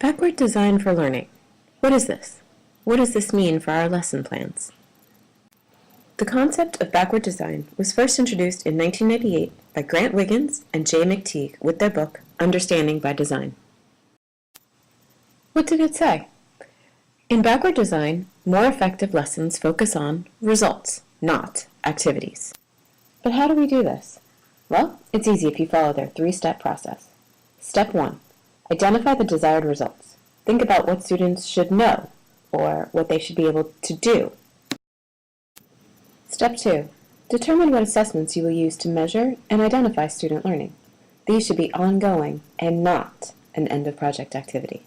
Backward design for learning. What is this? What does this mean for our lesson plans? The concept of backward design was first introduced in 1998 by Grant Wiggins and Jay McTeague with their book, Understanding by Design. What did it say? In backward design, more effective lessons focus on results, not activities. But how do we do this? Well, it's easy if you follow their three-step process. Step 1. Identify the desired results. Think about what students should know or what they should be able to do. Step 2. Determine what assessments you will use to measure and identify student learning. These should be ongoing and not an end-of-project activity.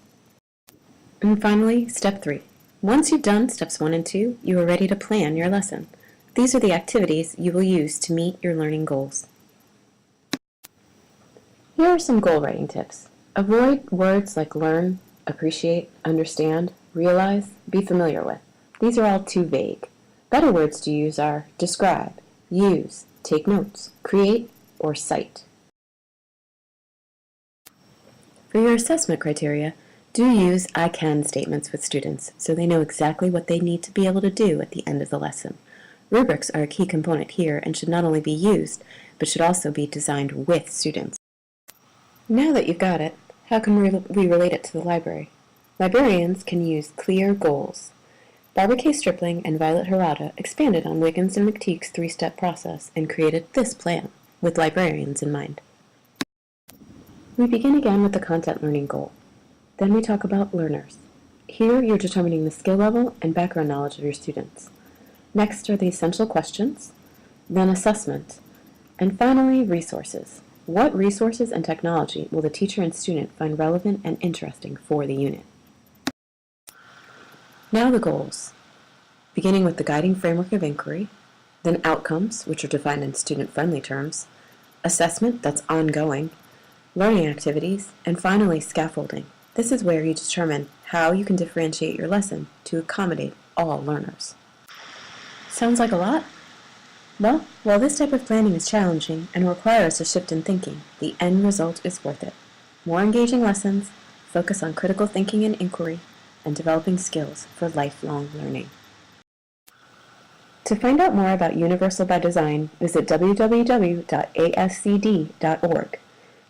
And finally, Step 3. Once you've done Steps 1 and 2, you are ready to plan your lesson. These are the activities you will use to meet your learning goals. Here are some goal writing tips. Avoid words like learn, appreciate, understand, realize, be familiar with. These are all too vague. Better words to use are describe, use, take notes, create, or cite. For your assessment criteria, do use I can statements with students so they know exactly what they need to be able to do at the end of the lesson. Rubrics are a key component here and should not only be used, but should also be designed with students. Now that you've got it, how can we relate it to the library? Librarians can use clear goals. Barbara K. Stripling and Violet Harada expanded on Wiggins and McTeague's three-step process and created this plan, with librarians in mind. We begin again with the content learning goal. Then we talk about learners. Here you're determining the skill level and background knowledge of your students. Next are the essential questions, then assessment, and finally resources. What resources and technology will the teacher and student find relevant and interesting for the unit? Now the goals, beginning with the guiding framework of inquiry, then outcomes, which are defined in student-friendly terms, assessment that's ongoing, learning activities, and finally scaffolding. This is where you determine how you can differentiate your lesson to accommodate all learners. Sounds like a lot? Well, while this type of planning is challenging and requires a shift in thinking, the end result is worth it. More engaging lessons, focus on critical thinking and inquiry, and developing skills for lifelong learning. To find out more about Universal by Design, visit www.ascd.org.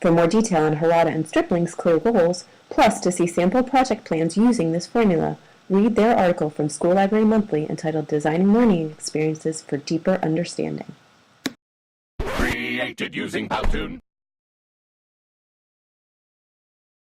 For more detail on Harada and Stripling's clear goals, plus to see sample project plans using this formula, read their article from School Library Monthly entitled Designing Learning Experiences for Deeper Understanding. Created using Powtoon.